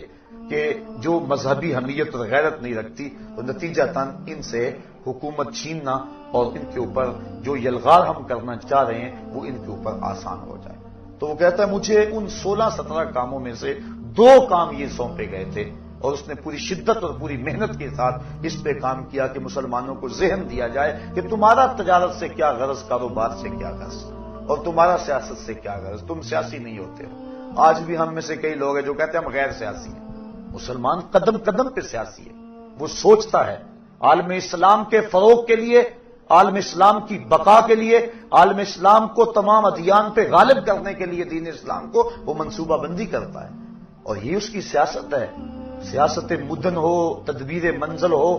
کہ جو مذہبی حمیت اور غیرت نہیں رکھتی، تو نتیجتاً ان سے حکومت چھیننا اور ان کے اوپر جو یلغار ہم کرنا چاہ رہے ہیں وہ ان کے اوپر آسان ہو جائے۔ تو وہ کہتا ہے مجھے ان 16-17 کاموں میں سے 2 کام یہ سونپے گئے تھے، اور اس نے پوری شدت اور پوری محنت کے ساتھ اس پہ کام کیا کہ مسلمانوں کو ذہن دیا جائے کہ تمہارا تجارت سے کیا غرض، کاروبار سے کیا غرض، اور تمہارا سیاست سے کیا غرض، تم سیاسی نہیں ہوتے ہو۔ آج بھی ہم میں سے کئی لوگ ہیں جو کہتے ہیں ہم غیر سیاسی ہیں۔ مسلمان قدم قدم پہ سیاسی ہے، وہ سوچتا ہے عالم اسلام کے فروغ کے لیے، عالم اسلام کی بقا کے لیے، عالم اسلام کو تمام ادیان پہ غالب کرنے کے لیے دین اسلام کو وہ منصوبہ بندی کرتا ہے، اور یہ اس کی سیاست ہے۔ سیاست مدن ہو، تدبیر منزل ہو،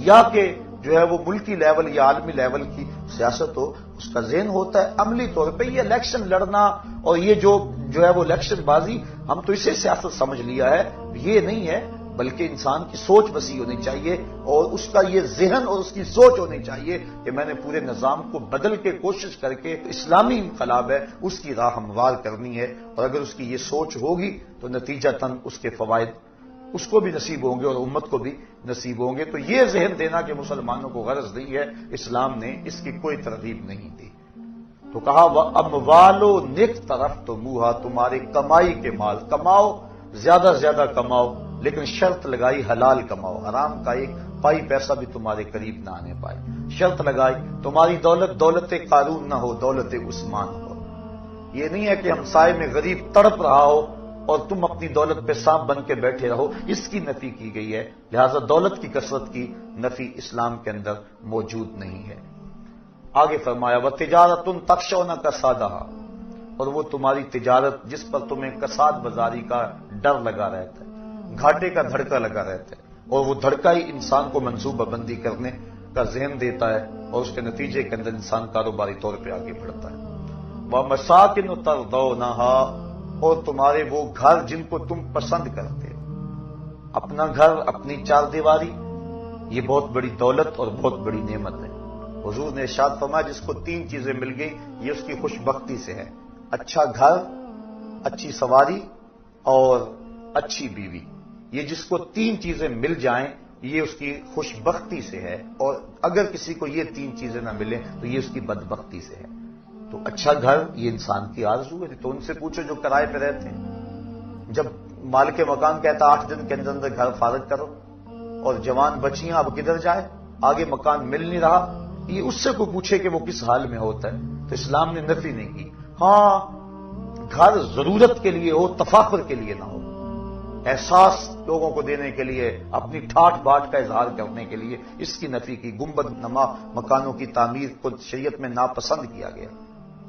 یا کہ جو ہے وہ ملکی لیول یا عالمی لیول کی سیاست ہو، اس کا ذہن ہوتا ہے عملی طور پہ یہ الیکشن لڑنا، اور یہ جو ہے وہ الیکشن بازی، ہم تو اسے سیاست سمجھ لیا ہے، یہ نہیں ہے، بلکہ انسان کی سوچ وسیع ہونی چاہیے، اور اس کا یہ ذہن اور اس کی سوچ ہونی چاہیے کہ میں نے پورے نظام کو بدل کے کوشش کر کے اسلامی انقلاب ہے اس کی راہ ہموار کرنی ہے، اور اگر اس کی یہ سوچ ہوگی تو نتیجتاً اس کے فوائد اس کو بھی نصیب ہوں گے اور امت کو بھی نصیب ہوں گے۔ تو یہ ذہن دینا کہ مسلمانوں کو غرض نہیں ہے، اسلام نے اس کی کوئی ترغیب نہیں دی۔ تو کہا وَأَمْوَالُ نِقْتَرَفْتُمُوهَا، تمہارے کمائی کے مال کماؤ، زیادہ سے زیادہ کماؤ، لیکن شرط لگائی حلال کماؤ، حرام کا ایک پائی پیسہ بھی تمہارے قریب نہ آنے پائے۔ شرط لگائی تمہاری دولت قارون نہ ہو، دولت عثمان ہو۔ یہ نہیں ہے کہ ہمسائے میں غریب تڑپ رہا ہو اور تم اپنی دولت پہ سانپ بن کے بیٹھے رہو، اس کی نفی کی گئی ہے۔ لہذا دولت کی کثرت کی نفی اسلام کے اندر موجود نہیں ہے۔ آگے فرمایا وَتِجَارَةٌ تَخْشَوْنَ كَسَادَهَا، اور وہ تمہاری تجارت جس پر تمہیں کساد بازاری کا ڈر لگا رہتا ہے، گھاٹے کا دھڑکا لگا رہتا ہے، اور وہ دھڑکا ہی انسان کو منصوبہ بندی کرنے کا ذہن دیتا ہے، اور اس کے نتیجے کے اندر انسان کاروباری طور پہ آگے بڑھتا ہے۔ وَمَسَاكِنُ تَرْضَوْنَهَا، اور تمہارے وہ گھر جن کو تم پسند کرتے ہو، اپنا گھر، اپنی چار دیواری، یہ بہت بڑی دولت اور بہت بڑی نعمت ہے۔ حضور نے ارشاد فرمایا جس کو 3 چیزیں مل گئی یہ اس کی خوش بختی سے ہے، اچھا گھر، اچھی سواری اور اچھی بیوی۔ یہ جس کو 3 چیزیں مل جائیں یہ اس کی خوش بختی سے ہے، اور اگر کسی کو یہ 3 چیزیں نہ ملیں تو یہ اس کی بدبختی سے ہے۔ تو اچھا گھر یہ انسان کی آرزو ہے، تو ان سے پوچھو جو کرائے پہ رہتے ہیں۔ جب مالک مکان کہتا 8 دن کے اندر اندر گھر فارغ کرو، اور جوان بچیاں اب کدھر جائے، آگے مکان مل نہیں رہا، یہ اس سے کوئی پوچھے کہ وہ کس حال میں ہوتا ہے، تو اسلام نے نفی نہیں کی۔ ہاں گھر ضرورت کے لیے ہو، تفاخر کے لیے نہ ہو، احساس لوگوں کو دینے کے لیے، اپنی ٹھاٹ باٹ کا اظہار کرنے کے لیے، اس کی نفی کی۔ گنبد نما مکانوں کی تعمیر کو شریعت میں ناپسند کیا گیا،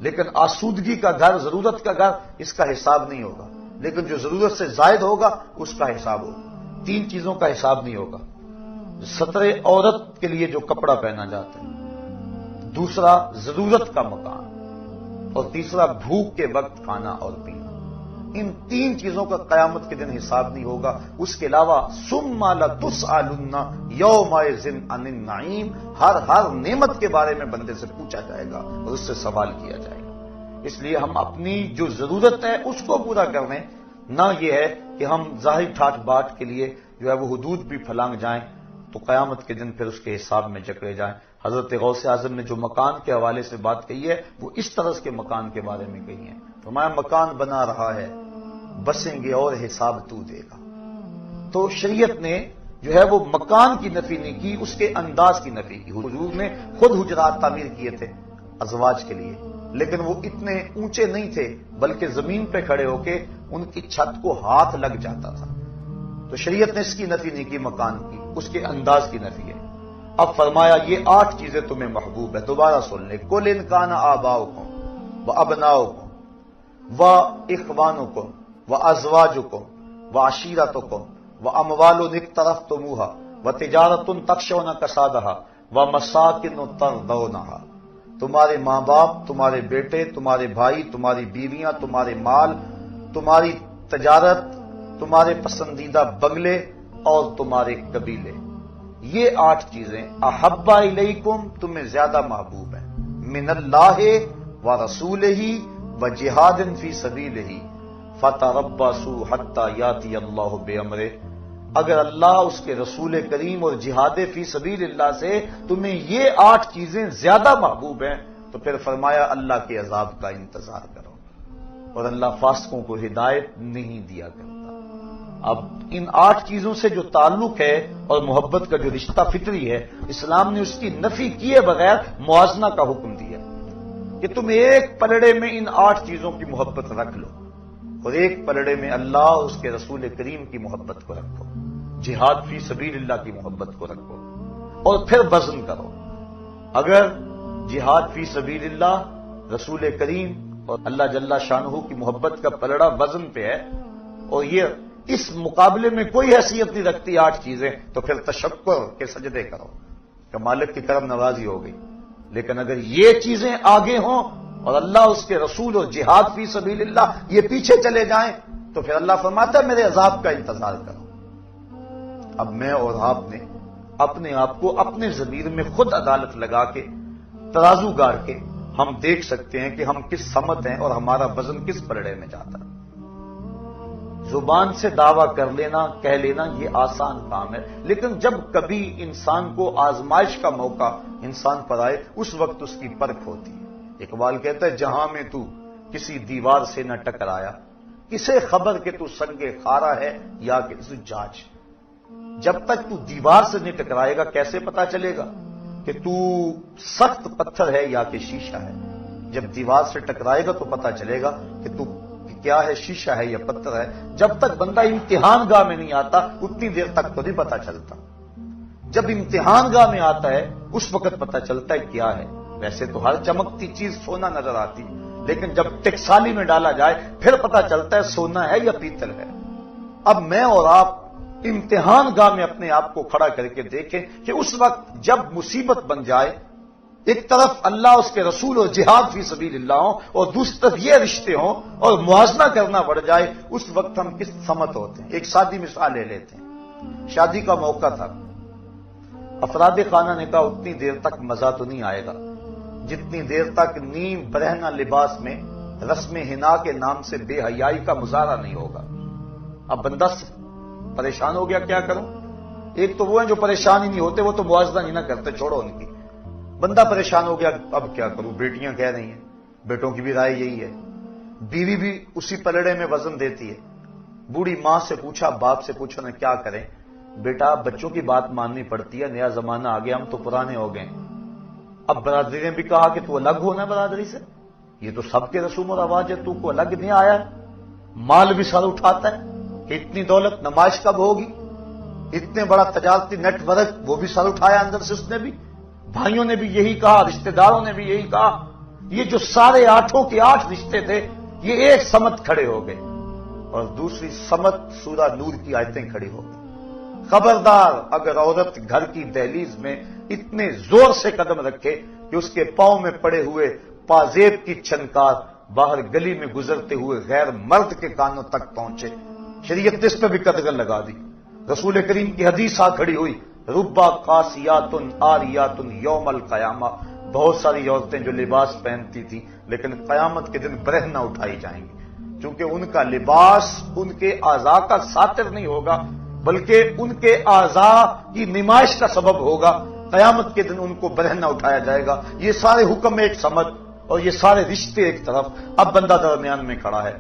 لیکن آسودگی کا گھر، ضرورت کا گھر، اس کا حساب نہیں ہوگا، لیکن جو ضرورت سے زائد ہوگا اس کا حساب ہوگا۔ 3 چیزوں کا حساب نہیں ہوگا: ستر عورت کے لیے جو کپڑا پہنا جاتا ہے، دوسرا ضرورت کا مکان، اور تیسرا بھوک کے وقت کھانا اور پینا۔ ان 3 چیزوں کا قیامت کے دن حساب نہیں ہوگا۔ اس کے علاوہ ثم لتسألن یومئذ عن النعیم، ہر نعمت کے بارے میں بندے سے پوچھا جائے گا اور اس سے سوال کیا جائے گا۔ اس لیے ہم اپنی جو ضرورت ہے اس کو پورا کر لیں، نہ یہ ہے کہ ہم ظاہر ٹھاٹ باٹ کے لیے جو ہے وہ حدود بھی پھلانگ جائیں تو قیامت کے دن پھر اس کے حساب میں جکڑے جائیں۔ حضرت غوث اعظم نے جو مکان کے حوالے سے بات کہی ہے وہ اس طرح کے مکان کے بارے میں کہی ہے۔ فرمایا مکان بنا رہا ہے، بسیں گے اور حساب تو دے گا۔ تو شریعت نے جو ہے وہ مکان کی نفی نہیں کی، اس کے انداز کی نفی کی۔ حضور نے خود حجرات تعمیر کیے تھے ازواج کے لیے، لیکن وہ اتنے اونچے نہیں تھے، بلکہ زمین پہ کھڑے ہو کے ان کی چھت کو ہاتھ لگ جاتا تھا۔ تو شریعت نے اس کی نفی نہیں کی مکان کی، اس کے انداز کی نفی ہے۔ اب فرمایا یہ 8 چیزیں تمہیں محبوب ہے، دوبارہ سن لے۔ قل ان کان آباؤکم وابناؤکم واخوانکم وازواجکم وعشیرتکم واموال اقترفتموها وتجارۃ تخشون کسادها ومساکن ترضونها، تمہارے ماں باپ، تمہارے بیٹے، تمہارے بھائی، تمہاری بیویاں، تمہارے مال، تمہاری تجارت، تمہارے پسندیدہ بنگلے اور تمہارے قبیلے، یہ 8 چیزیں احب الیکم، تمہیں زیادہ محبوب ہیں، من اللہ ورسولہ وجہاد فی سبیلہ فتربصوا حتی یاتی اللہ بامرہ، اگر اللہ اس کے رسول کریم اور جہاد فی سبیل اللہ سے تمہیں یہ 8 چیزیں زیادہ محبوب ہیں تو پھر فرمایا اللہ کے عذاب کا انتظار کرو، اور اللہ فاسقوں کو ہدایت نہیں دیا کرتا۔ اب ان 8 چیزوں سے جو تعلق ہے اور محبت کا جو رشتہ فطری ہے، اسلام نے اس کی نفی کیے بغیر موازنہ کا حکم دیا کہ تم ایک پلڑے میں ان 8 چیزوں کی محبت رکھ لو، اور ایک پلڑے میں اللہ اور اس کے رسول کریم کی محبت کو رکھو، جہاد فی سبیل اللہ کی محبت کو رکھو، اور پھر وزن کرو۔ اگر جہاد فی سبیل اللہ، رسول کریم اور اللہ جل شانہ کی محبت کا پلڑا وزن پہ ہے، اور یہ اس مقابلے میں کوئی حیثیت نہیں رکھتی 8 چیزیں، تو پھر تشکر کے سجدے کرو کہ مالک کی کرم نوازی ہو گئی۔ لیکن اگر یہ چیزیں آگے ہوں اور اللہ اس کے رسول اور جہاد فی سبیل اللہ یہ پیچھے چلے جائیں تو پھر اللہ فرماتا ہے میرے عذاب کا انتظار کرو۔ اب میں اور آپ نے اپنے آپ کو اپنے ضمیر میں خود عدالت لگا کے ترازو گاڑ کے ہم دیکھ سکتے ہیں کہ ہم کس سمت ہیں اور ہمارا وزن کس پلڑے میں جاتا ہے۔ زبان سے دعویٰ کر لینا، کہہ لینا یہ آسان کام ہے، لیکن جب کبھی انسان کو آزمائش کا موقع انسان پر آئے اس وقت اس کی پرکھ ہوتی ہے۔ اقبال کہتا ہے جہاں میں تو کسی دیوار سے نہ ٹکرایا، کسے خبر کہ تو سنگ خارا ہے یا کہ زجاج۔ جب تک تو دیوار سے نہیں ٹکرائے گا کیسے پتا چلے گا کہ تو سخت پتھر ہے یا کہ شیشہ ہے؟ جب دیوار سے ٹکرائے گا تو پتا چلے گا کہ تو کیا ہے، شیشہ ہے یا پتھر ہے۔ جب تک بندہ امتحان گاہ میں نہیں آتا اتنی دیر تک تو نہیں پتا چلتا، جب امتحان گاہ میں آتا ہے اس وقت پتا چلتا ہے کیا ہے۔ ویسے تو ہر چمکتی چیز سونا نظر آتی، لیکن جب ٹکسالی میں ڈالا جائے پھر پتا چلتا ہے سونا ہے یا پیتل ہے۔ اب میں اور آپ امتحان گاہ میں اپنے آپ کو کھڑا کر کے دیکھیں کہ اس وقت جب مصیبت بن جائے، ایک طرف اللہ اس کے رسول اور جہاد فی سبیل اللہ ہوں اور دوسری طرف یہ رشتے ہوں اور موازنہ کرنا پڑ جائے، اس وقت ہم کس سمت ہوتے ہیں۔ ایک سادی مثال لے لیتے ہیں، شادی کا موقع تھا، افراد خانہ نے کہا اتنی دیر تک مزہ تو نہیں آئے گا جتنی دیر تک نیم برہنہ لباس میں رسم حنا کے نام سے بے حیائی کا مظاہرہ نہیں ہوگا۔ اب بندہ پریشان ہو گیا، کیا کروں؟ ایک تو وہ ہیں جو پریشان ہی نہیں ہوتے، وہ تو موازنہ ہی نہ کرتے، چھوڑو ان کی۔ بندہ پریشان ہو گیا، اب کیا کروں؟ بیٹیاں کہہ رہی ہیں، بیٹوں کی بھی رائے یہی ہے، بیوی بھی اسی پلڑے میں وزن دیتی ہے، بوڑھی ماں سے پوچھا، باپ سے پوچھا، نہ کیا کریں؟ بیٹا بچوں کی بات ماننی پڑتی ہے، نیا زمانہ آ گیا، ہم تو پرانے ہو گئے۔ اب برادری نے بھی کہا کہ تو الگ ہونا برادری سے، یہ تو سب کے رسوم و رواج ہے، تو کو الگ نہیں آیا ہے۔ مال بھی سر اٹھاتا ہے کہ اتنی دولت نمائش کب ہوگی، اتنے بڑا تجارتی نیٹ ورک وہ بھی سر اٹھایا اندر سے اس نے بھی۔ بھائیوں نے بھی یہی کہا، رشتہ داروں نے بھی یہی کہا۔ یہ جو سارے 8 کے 8 رشتے تھے یہ ایک سمت کھڑے ہو گئے، اور دوسری سمت سورہ نور کی آیتیں کھڑی ہو گئی۔ خبردار اگر عورت گھر کی دہلیز میں اتنے زور سے قدم رکھے کہ اس کے پاؤں میں پڑے ہوئے پازیب کی چھنکار باہر گلی میں گزرتے ہوئے غیر مرد کے کانوں تک پہنچے، شریعت نے اس پہ بھی قدغن لگا دی۔ رسول کریم کی حدیث آ کھڑی ہوئی، ربا قاسیات آریات یوم القیامہ، بہت ساری عورتیں جو لباس پہنتی تھی لیکن قیامت کے دن برہنہ اٹھائی جائیں گی، چونکہ ان کا لباس ان کے اعضاء کا ساتر نہیں ہوگا بلکہ ان کے اعضاء کی نمائش کا سبب ہوگا۔ قیامت کے دن ان کو برہنہ اٹھایا جائے گا۔ یہ سارے حکم ایک سمت اور یہ سارے رشتے ایک طرف، اب بندہ درمیان میں کھڑا ہے۔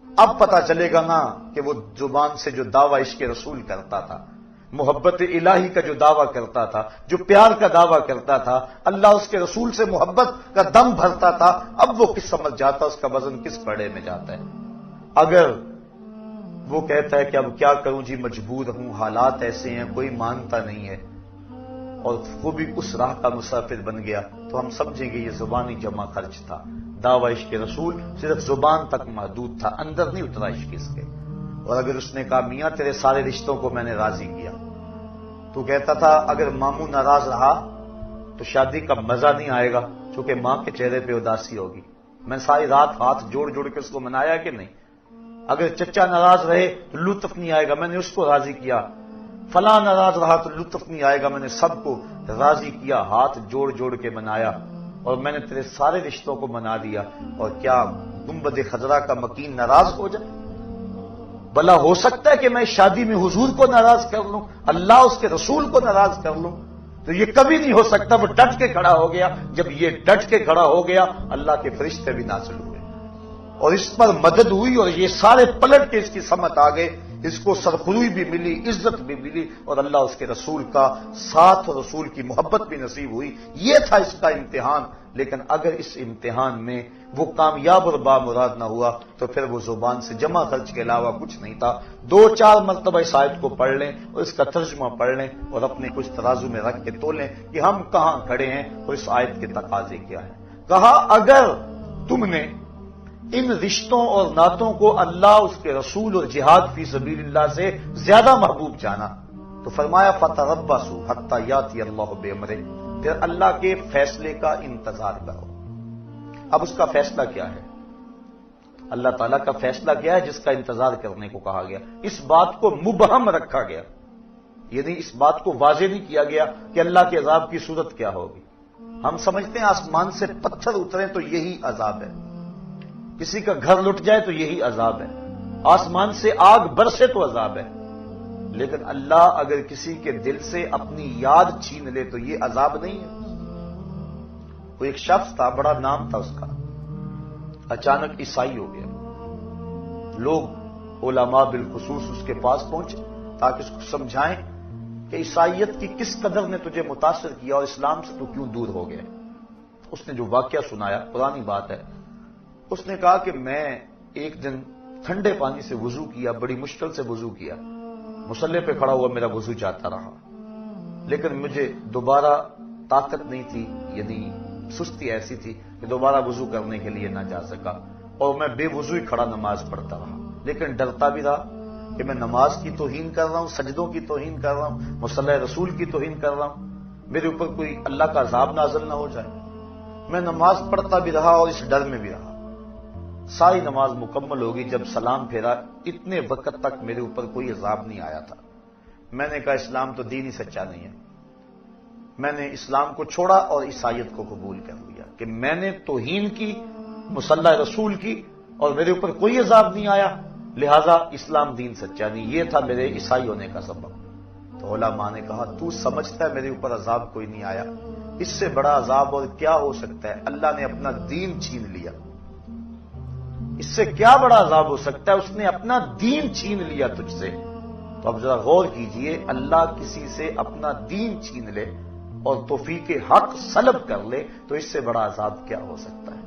اب پتا چلے گا نا کہ وہ زبان سے جو دعویٰ عشق رسول کرتا تھا، محبت الہی کا جو دعویٰ کرتا تھا، جو پیار کا دعویٰ کرتا تھا، اللہ اس کے رسول سے محبت کا دم بھرتا تھا، اب وہ کس سمجھ جاتا، اس کا وزن کس پڑے میں جاتا ہے۔ اگر وہ کہتا ہے کہ اب کیا کروں جی، مجبور ہوں، حالات ایسے ہیں، کوئی مانتا نہیں ہے، اور وہ بھی اس راہ کا مسافر بن گیا، تو ہم سمجھیں گے یہ زبانی جمع خرچ تھا۔ دعویٰ عشق رسول صرف زبان تک محدود تھا، اندر نہیں اترا عشق اس کے۔ اور اگر اس نے کہا میاں تیرے سارے رشتوں کو میں نے راضی کیا، تو کہتا تھا اگر ماموں ناراض رہا تو شادی کا مزہ نہیں آئے گا، چونکہ ماں کے چہرے پہ اداسی ہوگی۔ میں ساری رات ہاتھ جوڑ جوڑ کے اس کو منایا کہ نہیں؟ اگر چچا ناراض رہے تو لطف نہیں آئے گا، میں نے اس کو راضی کیا۔ فلاں ناراض رہا تو لطف نہیں آئے گا، میں نے سب کو راضی کیا، ہاتھ جوڑ جوڑ کے منایا، اور میں نے تیرے سارے رشتوں کو منا دیا۔ اور کیا گنبد خضرا کا مکین ناراض ہو جائے؟ بھلا ہو سکتا ہے کہ میں شادی میں حضور کو ناراض کر لوں، اللہ اس کے رسول کو ناراض کر لوں؟ تو یہ کبھی نہیں ہو سکتا۔ وہ ڈٹ کے کھڑا ہو گیا، جب یہ ڈٹ کے کھڑا ہو گیا اللہ کے فرشتے بھی نازل ہوئے اور اس پر مدد ہوئی، اور یہ سارے پلٹ کے اس کی سمت آ گئے، اس کو سرخروئی بھی ملی، عزت بھی ملی، اور اللہ اس کے رسول کا ساتھ اور رسول کی محبت بھی نصیب ہوئی۔ یہ تھا اس کا امتحان۔ لیکن اگر اس امتحان میں وہ کامیاب اور بامراد نہ ہوا تو پھر وہ زبان سے جمع خرچ کے علاوہ کچھ نہیں تھا۔ 2-4 مرتبہ اس آیت کو پڑھ لیں اور اس کا ترجمہ پڑھ لیں اور اپنے کچھ ترازو میں رکھ کے تولیں کہ ہم کہاں کھڑے ہیں اور اس آیت کے تقاضے کیا ہیں۔ کہا اگر تم نے ان رشتوں اور نعتوں کو اللہ، اس کے رسول اور جہاد فی سبیل اللہ سے زیادہ محبوب جانا تو فرمایا فتربصوا حتی یاتی اللہ بامرہ، پھر اللہ کے فیصلے کا انتظار کرو۔ اب اس کا فیصلہ کیا ہے؟ اللہ تعالیٰ کا فیصلہ کیا ہے جس کا انتظار کرنے کو کہا گیا؟ اس بات کو مبہم رکھا گیا، یعنی اس بات کو واضح نہیں کیا گیا کہ اللہ کے عذاب کی صورت کیا ہوگی۔ ہم سمجھتے ہیں آسمان سے پتھر اترے تو یہی عذاب ہے، کسی کا گھر لٹ جائے تو یہی عذاب ہے، آسمان سے آگ برسے تو عذاب ہے، لیکن اللہ اگر کسی کے دل سے اپنی یاد چھین لے تو یہ عذاب نہیں ہے۔ وہ ایک شخص تھا، بڑا نام تھا اس کا، اچانک عیسائی ہو گیا۔ لوگ علماء بالخصوص اس کے پاس پہنچے تاکہ اس کو سمجھائیں کہ عیسائیت کی کس قدر نے تجھے متاثر کیا اور اسلام سے تو کیوں دور ہو گیا۔ اس نے جو واقعہ سنایا، پرانی بات ہے، اس نے کہا کہ میں ایک دن ٹھنڈے پانی سے وضو کیا، بڑی مشکل سے وضو کیا، مصلی پہ کھڑا ہوا میرا وضو جاتا رہا، لیکن مجھے دوبارہ طاقت نہیں تھی، یعنی سستی ایسی تھی کہ دوبارہ وضو کرنے کے لیے نہ جا سکا، اور میں بے وضو ہی کھڑا نماز پڑھتا رہا، لیکن ڈرتا بھی رہا کہ میں نماز کی توہین کر رہا ہوں، سجدوں کی توہین کر رہا ہوں، مصلی رسول کی توہین کر رہا ہوں، میرے اوپر کوئی اللہ کا عذاب نازل نہ ہو جائے۔ میں نماز پڑھتا بھی رہا اور اس ڈر میں بھی رہا۔ ساری نماز مکمل ہوگی، جب سلام پھیرا اتنے وقت تک میرے اوپر کوئی عذاب نہیں آیا تھا۔ میں نے کہا اسلام تو دین ہی سچا نہیں ہے۔ میں نے اسلام کو چھوڑا اور عیسائیت کو قبول کر لیا کہ میں نے توہین کی مصلی رسول کی اور میرے اوپر کوئی عذاب نہیں آیا، لہذا اسلام دین سچا نہیں۔ یہ تھا میرے عیسائی ہونے کا سبب۔ تو علماء نے کہا تو سمجھتا ہے میرے اوپر عذاب کوئی نہیں آیا، اس سے بڑا عذاب اور کیا ہو سکتا ہے؟ اللہ نے اپنا دین چھین لیا۔ اس سے کیا بڑا عذاب ہو سکتا ہے؟ اس نے اپنا دین چھین لیا تجھ سے۔ تو اب ذرا غور کیجئے، اللہ کسی سے اپنا دین چھین لے اور توفیق حق سلب کر لے تو اس سے بڑا عذاب کیا ہو سکتا ہے؟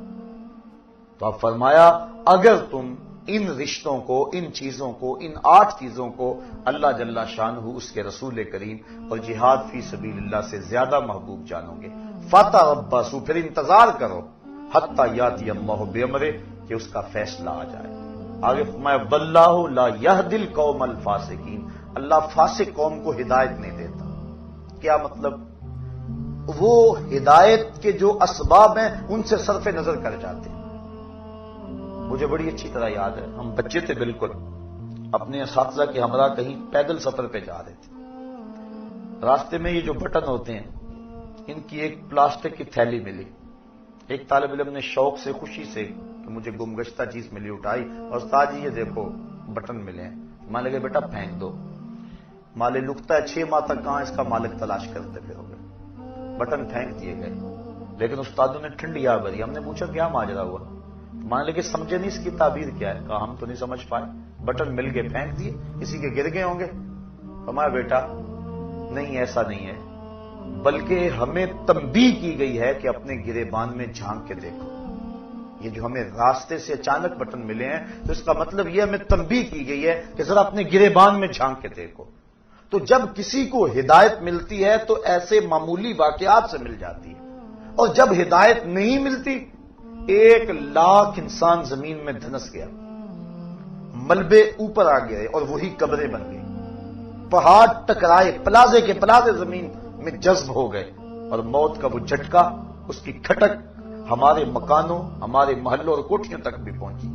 تو اب فرمایا اگر تم ان رشتوں کو، ان چیزوں کو، ان 8 چیزوں کو اللہ جل شانہ اس کے رسول کریم اور جہاد فی سبیل اللہ سے زیادہ محبوب جانو گے، فتربصوا، پھر انتظار کرو، حتی یاتی اللہ بامرہ، کہ اس کا فیصلہ آ جائے۔ آگے فرمایا واللہ لا یہدی القوم الفاسقین، اللہ فاسق قوم کو ہدایت نہیں دیتا۔ کیا مطلب؟ وہ ہدایت کے جو اسباب ہیں ان سے صرف نظر کر جاتے ہیں۔ مجھے بڑی اچھی طرح یاد ہے، ہم بچے تھے بالکل، اپنے اساتذہ کے ہمراہ کہیں پیدل سفر پہ جا رہے تھے، راستے میں یہ جو بٹن ہوتے ہیں ان کی ایک پلاسٹک کی تھیلی ملی، ایک طالب علم نے شوق سے، خوشی سے کہ مجھے گمگشتہ چیز ملی اٹھائی، اور استاد جی یہ دیکھو بٹن ملے ہیں۔ مان لگے بیٹا پھینک دو، مالے لکتا ہے 6 ماہ تک کہاں اس کا مالک تلاش کرتے پھر ہو گئے، بٹن پھینک دیے گئے۔ لیکن استادوں نے ٹھنڈی آ بھری، ہم نے پوچھا کیا ماجرا ہوا؟ مان لے کہ سمجھے نہیں اس کی تعبیر کیا ہے، کہا ہم تو نہیں سمجھ پائے، بٹن مل گئے پھینک دیے، کسی کے گر گئے ہوں گے۔ فرمایا بیٹا نہیں، ایسا نہیں ہے، بلکہ ہمیں تنبیہ کی گئی ہے کہ اپنے گریبان میں جھانک کے دیکھو۔ یہ جو ہمیں راستے سے اچانک بٹن ملے ہیں تو اس کا مطلب یہ ہمیں تنبیہ کی گئی ہے کہ ذرا اپنے گریبان میں جھانک کے دیکھو۔ تو جب کسی کو ہدایت ملتی ہے تو ایسے معمولی واقعات سے مل جاتی ہے، اور جب ہدایت نہیں ملتی 1,00,000 انسان زمین میں دھنس گیا، ملبے اوپر آ گئے اور وہی قبریں بن گئی، پہاڑ ٹکرائے، پلازے کے پلازے زمین میں جذب ہو گئے، اور موت کا وہ جھٹکا، اس کی کھٹک ہمارے مکانوں، ہمارے محلوں اور کوٹھیوں تک بھی پہنچی۔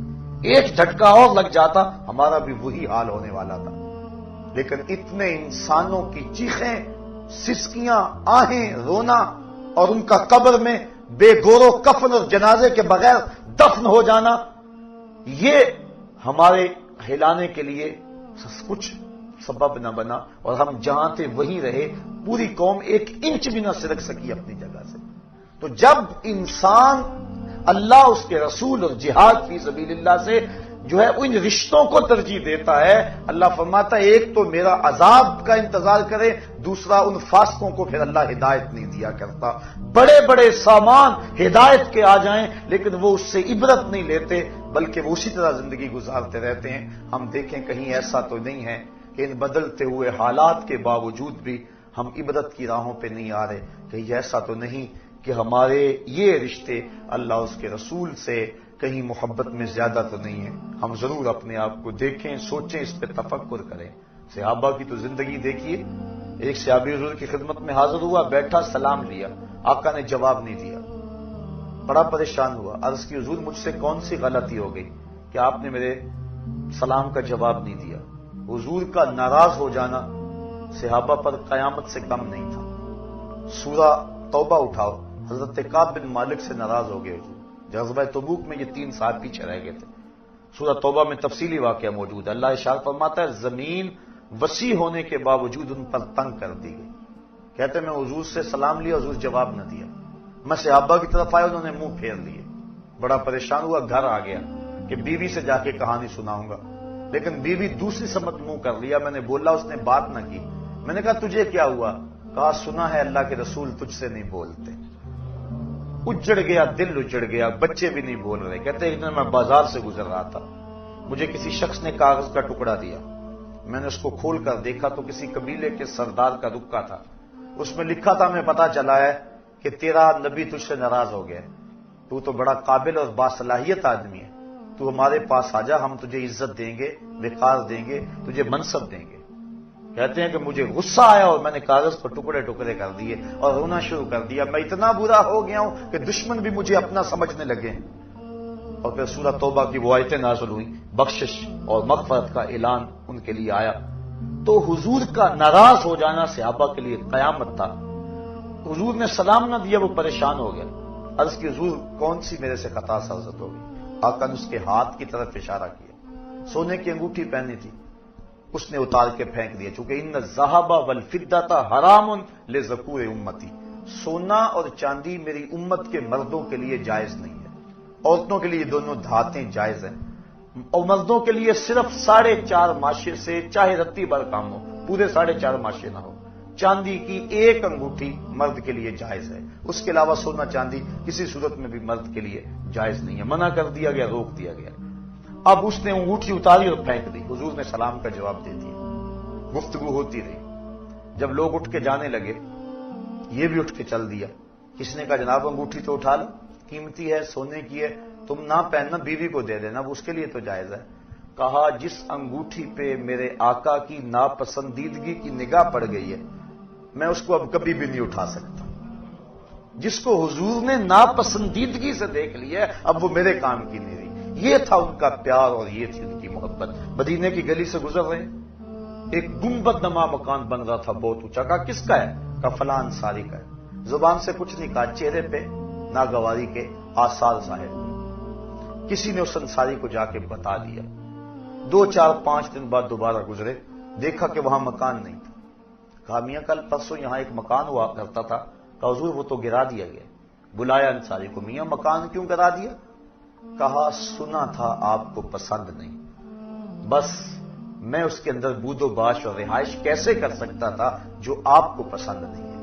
ایک جھٹکا اور لگ جاتا ہمارا بھی وہی حال ہونے والا تھا۔ لیکن اتنے انسانوں کی چیخیں، سسکیاں، آہیں، رونا، اور ان کا قبر میں بے گور و کفن اور جنازے کے بغیر دفن ہو جانا، یہ ہمارے ہلانے کے لیے کچھ سبب نہ بنا، اور ہم جہاں تھے وہیں رہے، پوری قوم 1 انچ بھی نہ سرک سکی اپنی جگہ سے۔ تو جب انسان اللہ، اس کے رسول اور جہاد فی سبیل اللہ سے جو ہے ان رشتوں کو ترجیح دیتا ہے، اللہ فرماتا ہے ایک تو میرا عذاب کا انتظار کرے، دوسرا ان فاسقوں کو پھر اللہ ہدایت نہیں دیا کرتا۔ بڑے بڑے سامان ہدایت کے آ جائیں لیکن وہ اس سے عبرت نہیں لیتے، بلکہ وہ اسی طرح زندگی گزارتے رہتے ہیں۔ ہم دیکھیں کہیں ایسا تو نہیں ہے کہ ان بدلتے ہوئے حالات کے باوجود بھی ہم عبرت کی راہوں پہ نہیں آ رہے، کہیں ایسا تو نہیں کہ ہمارے یہ رشتے اللہ اس کے رسول سے کہیں محبت میں زیادہ تو نہیں ہے۔ ہم ضرور اپنے آپ کو دیکھیں، سوچیں، اس پہ تفکر کریں۔ صحابہ کی تو زندگی دیکھیے، ایک صحابی حضور کی خدمت میں حاضر ہوا، بیٹھا، سلام لیا، آقا نے جواب نہیں دیا، بڑا پریشان ہوا، عرض کی حضور مجھ سے کون سی غلطی ہو گئی کہ آپ نے میرے سلام کا جواب نہیں دیا؟ حضور کا ناراض ہو جانا صحابہ پر قیامت سے کم نہیں تھا۔ سورہ توبہ اٹھاؤ، حضرت کعب بن مالک سے ناراض ہو گئے حضور، غزوہ تبوک میں یہ 3 سال پیچھے رہ گئے تھے۔ سورہ توبہ میں تفصیلی واقعہ موجود ہے، اللہ ارشاد فرماتا ہے زمین وسیع ہونے کے باوجود ان پر تنگ کر دی گئی۔ کہتے میں حضور سے سلام لیا، حضور جواب نہ دیا، میں صحابہ کی طرف آیا، انہوں نے منہ پھیر لیے، بڑا پریشان ہوا، گھر آ گیا کہ بیوی سے جا کے کہانی سناؤں گا، لیکن بیوی دوسری سمت منہ کر لیا، میں نے بولا، اس نے بات نہ کی۔ میں نے کہا تجھے کیا ہوا؟ کہا سنا ہے اللہ کے رسول تجھ سے نہیں بولتے۔ اجڑ گیا، دل اجڑ گیا، بچے بھی نہیں بول رہے۔ کہتے ایک دن میں بازار سے گزر رہا تھا، مجھے کسی شخص نے کاغذ کا ٹکڑا دیا، میں نے اس کو کھول کر دیکھا تو کسی قبیلے کے سردار کا رکا تھا، اس میں لکھا تھا ہمیں پتا چلا ہے کہ تیرا نبی تجھ سے ناراض ہو گیا، تو بڑا قابل اور باصلاحیت آدمی ہے، تو ہمارے پاس آ جا، ہم تجھے عزت دیں گے، وقار دیں گے، تجھے منصب دیں گے۔ کہتے ہیں کہ مجھے غصہ آیا اور میں نے کاغذ کو ٹکڑے ٹکڑے کر دیے اور رونا شروع کر دیا، میں اتنا برا ہو گیا ہوں کہ دشمن بھی مجھے اپنا سمجھنے لگے۔ اور پھر سورہ توبہ کی وہ آیتیں نازل ہوئی، بخشش اور مغفرت کا اعلان ان کے لیے آیا۔ تو حضور کا ناراض ہو جانا صحابہ کے لیے قیامت تھا۔ حضور نے سلام نہ دیا، وہ پریشان ہو گیا، عرض کی حضور کون سی میرے سے خطا سرزد ہو گئی؟ آقا نے اس کے ہاتھ کی طرف اشارہ کیا، سونے کی انگوٹھی پہنی تھی، اس نے اتار کے پھینک دیا، چونکہ ان الذهب والفضة حرام لذکور امتی، سونا اور چاندی میری امت کے مردوں کے لیے جائز نہیں ہے، عورتوں کے لیے دونوں دھاتیں جائز ہیں۔ اور مردوں کے لیے صرف 4.5 ماشے سے چاہے رتی بھر کام ہو، پورے 4.5 ماشے نہ ہو، چاندی کی 1 انگوٹھی مرد کے لیے جائز ہے، اس کے علاوہ سونا چاندی کسی صورت میں بھی مرد کے لیے جائز نہیں ہے، منع کر دیا گیا، روک دیا گیا۔ اب اس نے انگوٹھی اتاری اور پھینک دی، حضور نے سلام کا جواب دے دیا، گفتگو ہوتی رہی۔ جب لوگ اٹھ کے جانے لگے، یہ بھی اٹھ کے چل دیا، کس نے کہا جناب انگوٹھی تو اٹھا لو، قیمتی ہے، سونے کی ہے، تم نہ پہننا، بیوی کو دے دینا، وہ اس کے لیے تو جائز ہے۔ کہا جس انگوٹھی پہ میرے آقا کی ناپسندیدگی کی نگاہ پڑ گئی ہے، میں اس کو اب کبھی بھی نہیں اٹھا سکتا۔ جس کو حضور نے ناپسندیدگی سے دیکھ لیا ہے، اب وہ میرے کام کی نہیں رہی۔ یہ تھا ان کا پیار اور یہ تھی ان کی محبت۔ مدینے کی گلی سے گزر رہے، ایک گنبد نما مکان بن رہا تھا بہت اونچا، کہا کس کا ہے؟ کہا فلاں انصاری کا ہے۔ زبان سے کچھ نہیں کہا، چہرے پہ ناگواری کے آثار ظاہر ہوئے۔ کسی نے اس انصاری کو جا کے بتا دیا۔ 2 4 5 دن بعد دوبارہ گزرے، دیکھا کہ وہاں مکان نہیں تھا۔ کہا میاں کل پرسوں یہاں ایک مکان ہوا کرتا تھا۔ کہا حضور وہ تو گرا دیا گیا۔ بلایا انصاری کو، میاں مکان کیوں گرا دیا؟ کہا سنا تھا آپ کو پسند نہیں، بس میں اس کے اندر بود و باش اور رہائش کیسے کر سکتا تھا جو آپ کو پسند نہیں ہے۔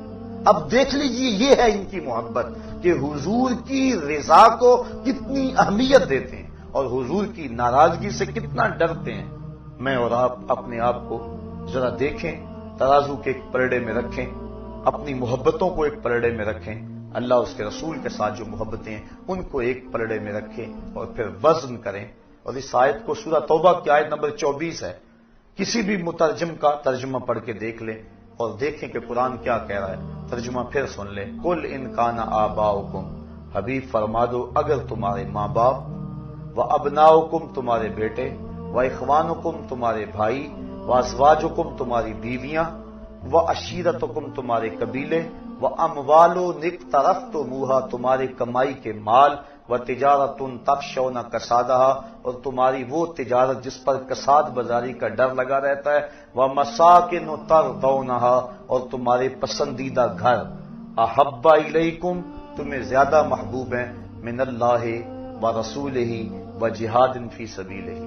اب دیکھ لیجئے یہ ہے ان کی محبت کہ حضور کی رضا کو کتنی اہمیت دیتے ہیں اور حضور کی ناراضگی سے کتنا ڈرتے ہیں۔ میں اور آپ اپنے آپ کو ذرا دیکھیں، ترازو کے ایک پلڑے میں رکھیں، اپنی محبتوں کو ایک پلڑے میں رکھیں، اللہ اس کے رسول کے ساتھ جو محبتیں ہیں ان کو ایک پلڑے میں رکھیں اور پھر وزن کریں۔ اور اس آیت کو سورہ توبہ کی آیت نمبر 24 ہے، کسی بھی مترجم کا ترجمہ پڑھ کے دیکھ لیں اور دیکھیں کہ قرآن کیا کہہ رہا ہے۔ ترجمہ پھر سن لیں، قل ان کان آباؤکم، حبیب فرما دو اگر تمہارے ماں باپ، و ابناؤکم تمہارے بیٹے، و اخوانکم تمہارے بھائی، و ازواجکم تمہاری بیویاں، و عشیرتکم تمہارے قبیلے، و اموال اقترفتموہا تمہارے کمائی کے مال، و تجارت تخشون کسادہا اور تمہاری وہ تجارت جس پر کساد بازاری کا ڈر لگا رہتا ہے، و مساکن ترضونہا اور تمہارے پسندیدہ گھر، احب الیکم تمہیں زیادہ محبوب ہیں، من اللہ و رسولہ و جہاد فی سبیلہ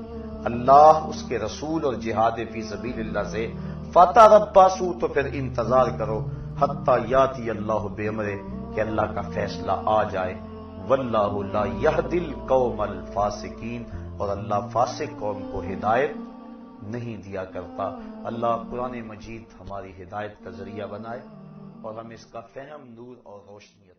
اللہ اس کے رسول اور جہاد فی سبیل اللہ سے، فتربصوا تو پھر انتظار کرو، حتی یاتی اللہ بامرہ کہ اللہ کا فیصلہ آ جائے، واللہ لا یہدی القوم الفاسقین اور اللہ فاسق قوم کو ہدایت نہیں دیا کرتا۔ اللہ قرآن مجید ہماری ہدایت کا ذریعہ بنائے اور ہمیں اس کا فہم، نور اور روشنی